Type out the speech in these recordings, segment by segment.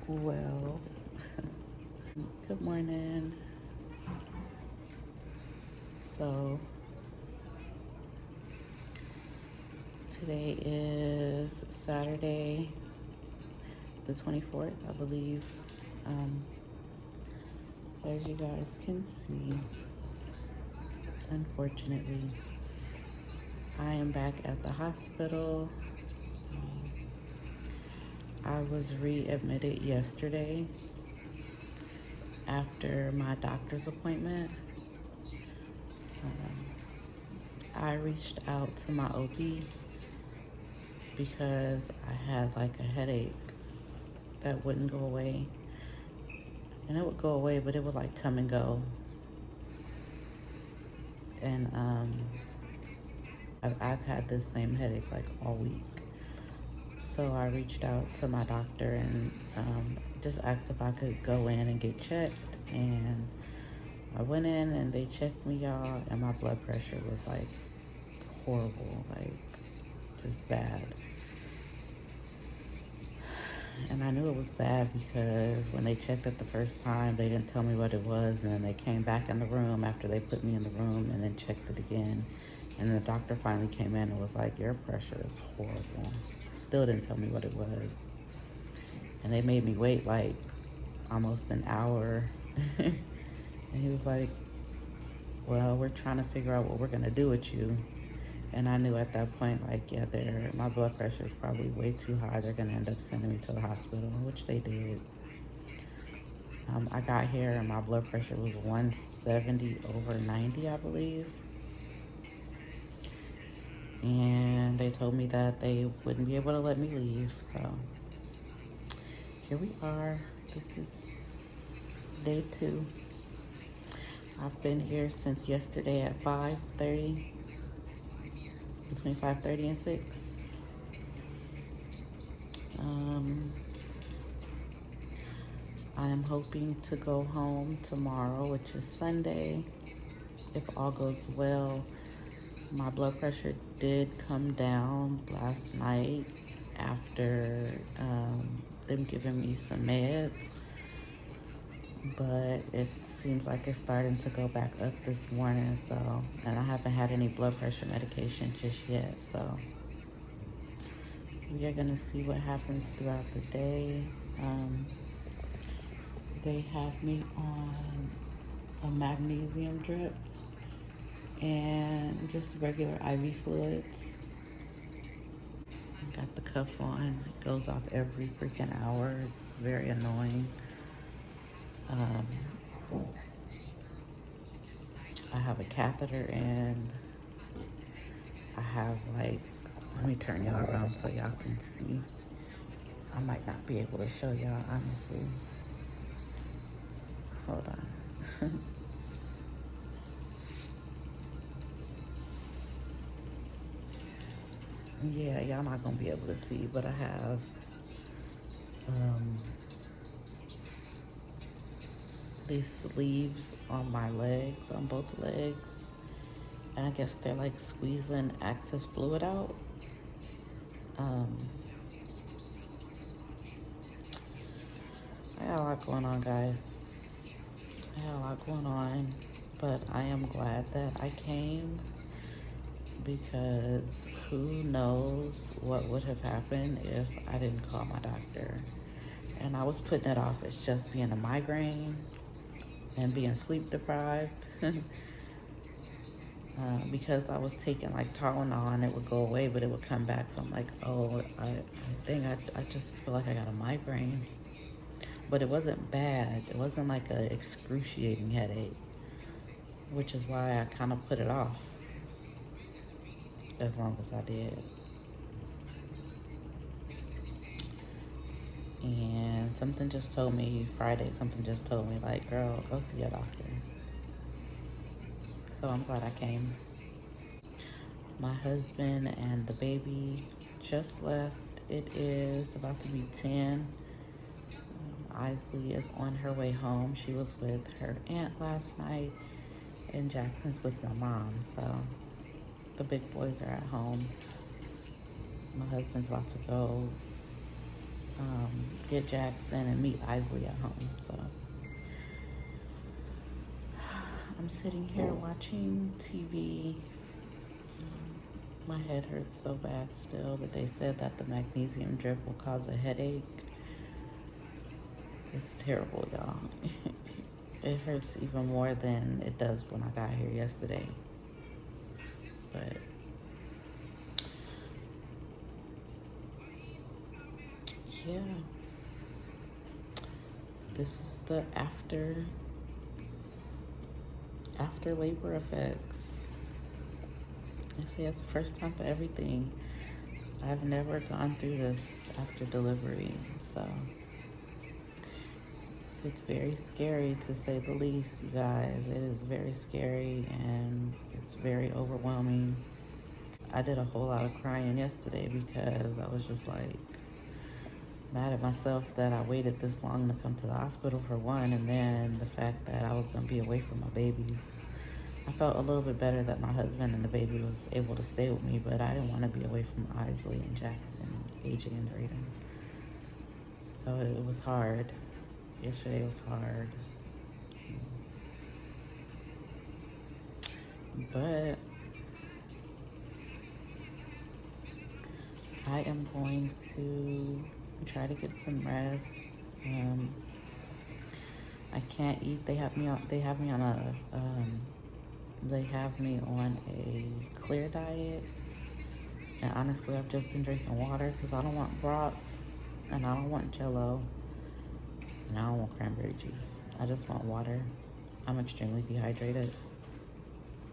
Well, good morning. So, today is Saturday, the 24th, I believe. Um, as you guys can see, unfortunately, I am back at the hospital. I was readmitted yesterday after my doctor's appointment. I reached out to my OB because I had like a headache that wouldn't go away. And it would go away, but it would like come and go. And I've had this same headache like all week. So I reached out to my doctor and just asked if I could go in and get checked. And I went in and they checked me, y'all, and my blood pressure was like horrible, like just bad. And I knew it was bad because when they checked it the first time, they didn't tell me what it was. And then they came back in the room after they put me in the room and then checked it again. And the doctor finally came in and was like, your pressure is horrible. Still didn't tell me what it was. And they made me wait like almost an hour. And he was like, well, we're trying to figure out what we're going to do with you. And I knew at that point, like, yeah, my blood pressure is probably way too high. They're going to end up sending me to the hospital, which they did. I got here and my blood pressure was 170 over 90, I believe. And they told me that they wouldn't be able to let me leave. So here we are. This is day 2. I've been here since yesterday at 5:30. Between 5:30 and 6. I am hoping to go home tomorrow, which is Sunday. If all goes well, my blood pressure did come down last night after them giving me some meds. But it seems like it's starting to go back up this morning, and I haven't had any blood pressure medication just yet, so we are gonna see what happens throughout the day. They have me on a magnesium drip and just regular IV fluids. I got the cuff on. It goes off every freaking hour. It's very annoying. I have a catheter in. I have like, let me turn y'all around so y'all can see. I might not be able to show y'all, honestly. Hold on. Yeah, y'all not gonna be able to see, but I have these sleeves on my legs, on both legs. And I guess they're like squeezing excess fluid out. I got a lot going on, guys. I had a lot going on, but I am glad that I came because who knows what would have happened if I didn't call my doctor. And I was putting it off as just being a migraine and being sleep deprived because I was taking like Tylenol and it would go away, but it would come back. So I'm like, oh, I just feel like I got a migraine. But it wasn't bad. It wasn't like an excruciating headache, which is why I kind of put it off as long as I did. And something just told me Friday, like, girl, go see your doctor. So I'm glad I came. My husband and the baby just left. It is about to be 10. Isley is on her way home. She was with her aunt last night, and Jackson's with my mom. So the big boys are at home. My husband's about to go get Jackson and meet Isley at home. So I'm sitting here watching TV. My head hurts so bad still, but they said that the magnesium drip will cause a headache. It's terrible, y'all. It hurts even more than it does when I got here yesterday. But yeah, this is the after labor effects. I say it's the first time for everything. I've never gone through this after delivery, so it's very scary to say the least, you guys. It is very scary and it's very overwhelming. I did a whole lot of crying yesterday because I was just like mad at myself that I waited this long to come to the hospital for one, and then the fact that I was gonna be away from my babies. I felt a little bit better that my husband and the baby was able to stay with me, but I didn't want to be away from Isley and Jackson and AJ and Drayden. So it was hard. Yesterday was hard. But I am going to try to get some rest. I can't eat. They have me on a clear diet, and honestly I've just been drinking water because I don't want broth and I don't want jello and I don't want cranberry juice. I just want water. I'm extremely dehydrated.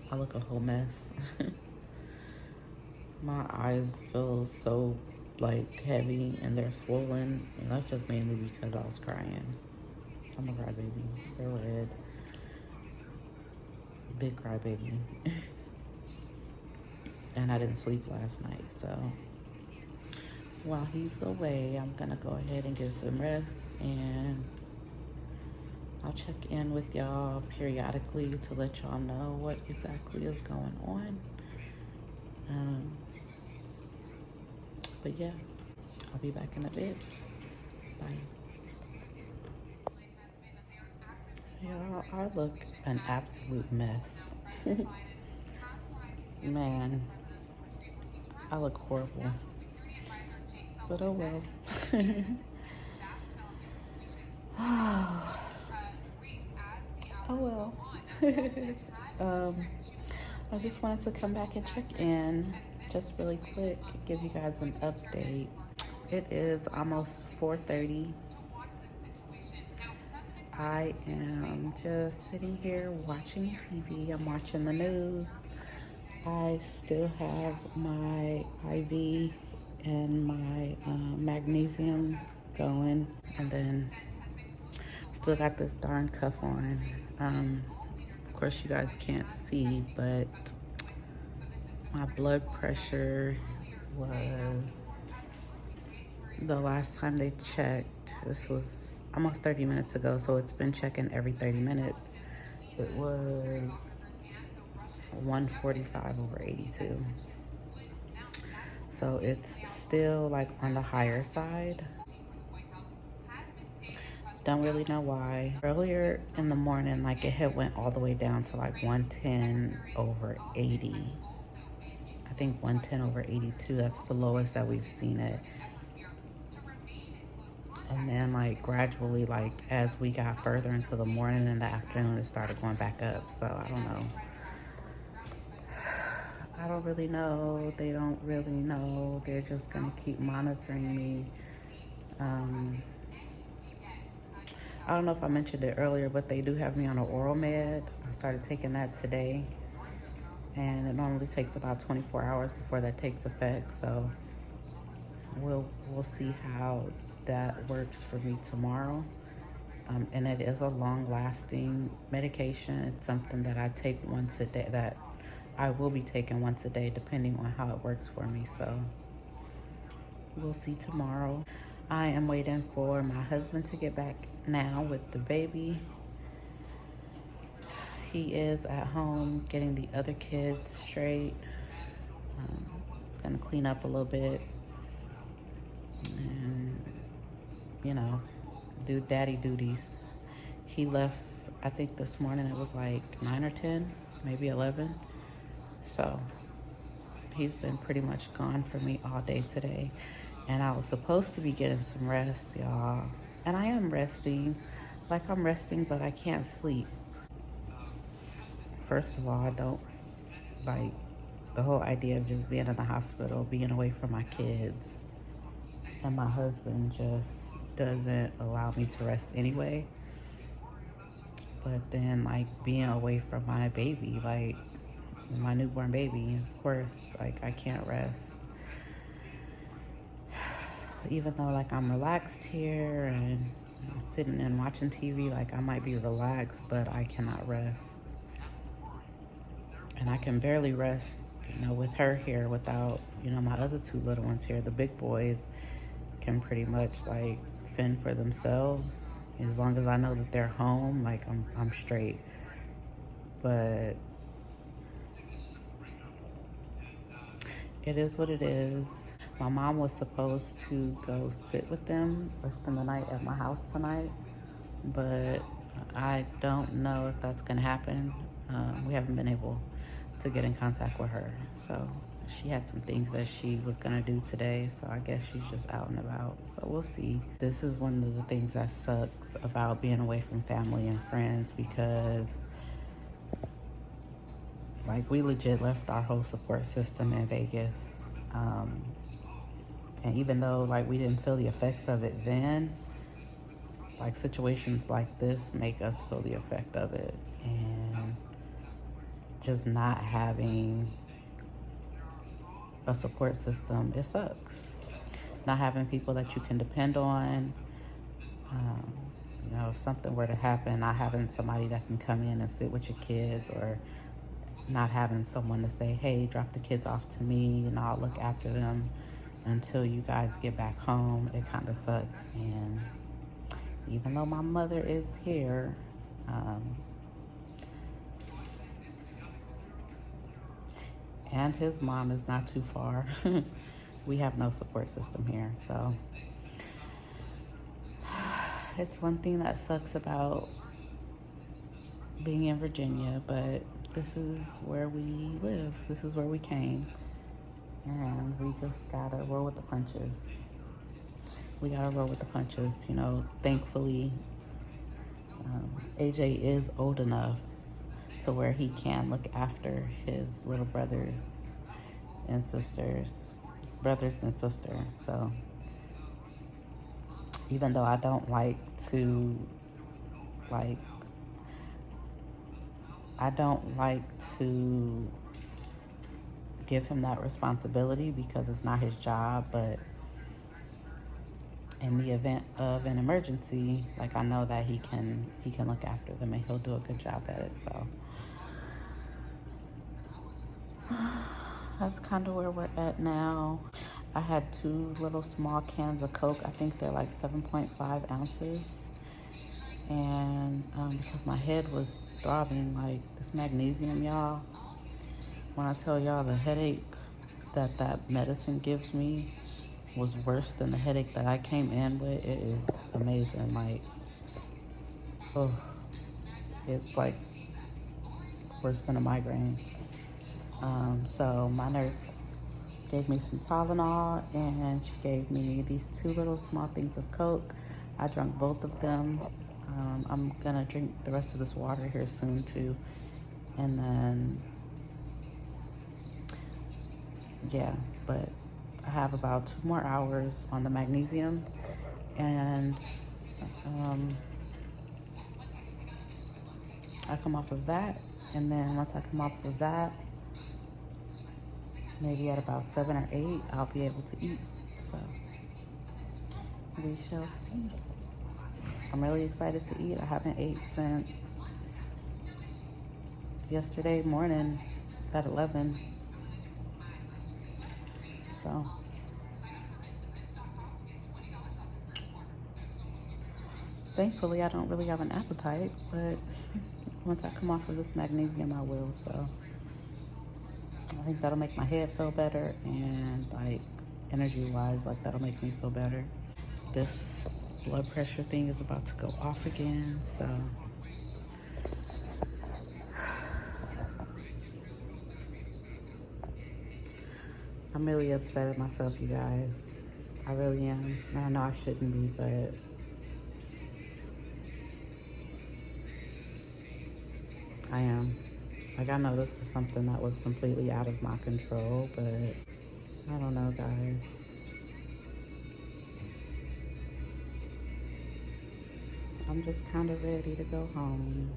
I look a whole mess. My eyes feel so like heavy and they're swollen, and that's just mainly because I was crying. I'm a crybaby. They're red. Big crybaby. And I didn't sleep last night, so while he's away, I'm gonna go ahead and get some rest, and I'll check in with y'all periodically to let y'all know what exactly is going on. But yeah, I'll be back in a bit. Bye. Y'all, I look an absolute mess. Man, I look horrible. But oh well. Oh well. I just wanted to come back and check in just really quick, give you guys an update. It is almost 4:30. I am just sitting here watching TV. I'm watching the news. I still have my IV and my magnesium going, and then still got this darn cuff on. Of course you guys can't see, but my blood pressure was, the last time they checked, this was almost 30 minutes ago, so it's been checking every 30 minutes. It was 145/82. So it's still like on the higher side. Don't really know why. Earlier in the morning, like it had went all the way down to like 110/80. I think 110/82, that's the lowest that we've seen it. And then like gradually, like as we got further into the morning and the afternoon, it started going back up. So I don't know. I don't really know. They don't really know. They're just gonna keep monitoring me. I don't know if I mentioned it earlier, but they do have me on an oral med. I started taking that today, and it normally takes about 24 hours before that takes effect. So we'll see how that works for me tomorrow. And it is a long-lasting medication. It's something that I take once a day, that I will be taking once a day, depending on how it works for me. So we'll see tomorrow. I am waiting for my husband to get back now with the baby. He is at home getting the other kids straight. He's gonna clean up a little bit, and you know, do daddy duties. He left, I think this morning it was like 9 or 10, maybe 11. So he's been pretty much gone for me all day today. And I was supposed to be getting some rest, y'all. And I am resting. Like I'm resting, but I can't sleep. First of all, I don't like the whole idea of just being in the hospital, being away from my kids. And my husband just doesn't allow me to rest anyway. But then, like, being away from my baby, like, my newborn baby, of course, like, I can't rest. Even though, like, I'm relaxed here and I'm sitting and watching TV, like, I might be relaxed, but I cannot rest. And I can barely rest, with her here without, my other two little ones here. The big boys can pretty much, like, fend for themselves. As long as I know that they're home, like, I'm straight. But it is what it is. My mom was supposed to go sit with them or spend the night at my house tonight, but I don't know if that's gonna happen. We haven't been able to get in contact with her. So she had some things that she was gonna do today, so I guess she's just out and about. So we'll see. This is one of the things that sucks about being away from family and friends, because like we legit left our whole support system in Vegas. And even though like we didn't feel the effects of it then, like situations like this make us feel the effect of it. And just not having a support system, it sucks. Not having people that you can depend on. If something were to happen, not having somebody that can come in and sit with your kids, or not having someone to say, hey, drop the kids off to me and I'll look after them until you guys get back home. It kind of sucks. And even though my mother is here, and his mom is not too far, we have no support system here. So it's one thing that sucks about being in Virginia, but this is where we live. This is where we came. And we just gotta roll with the punches. We gotta roll with the punches. Thankfully, AJ is old enough to where he can look after his little brothers and sisters. So even though I don't like to, give him that responsibility because it's not his job, but in the event of an emergency, like I know that he can look after them and he'll do a good job at it. So that's kind of where we're at now. I had 2 little small cans of Coke. I think they're like 7.5 ounces. And because my head was throbbing, like this magnesium, y'all, when I tell y'all the headache that medicine gives me was worse than the headache that I came in with, it is amazing. Like, it's like worse than a migraine. So my nurse gave me some Tylenol, and she gave me these 2 little small things of Coke. I drank both of them. I'm gonna drink the rest of this water here soon too. And then, yeah, but I have about 2 more hours on the magnesium, and I come off of that. And then once I come off of that, maybe at about 7 or 8, I'll be able to eat. So we shall see. I'm really excited to eat. I haven't ate since yesterday morning at 11. So thankfully I don't really have an appetite, but once I come off of this magnesium, I will. So I think that'll make my head feel better, and like energy wise, like that'll make me feel better. This blood pressure thing is about to go off again, so I'm really upset at myself, you guys. I really am. And I know I shouldn't be, but I am. Like, I know this was something that was completely out of my control, but I don't know, guys. I'm just kind of ready to go home.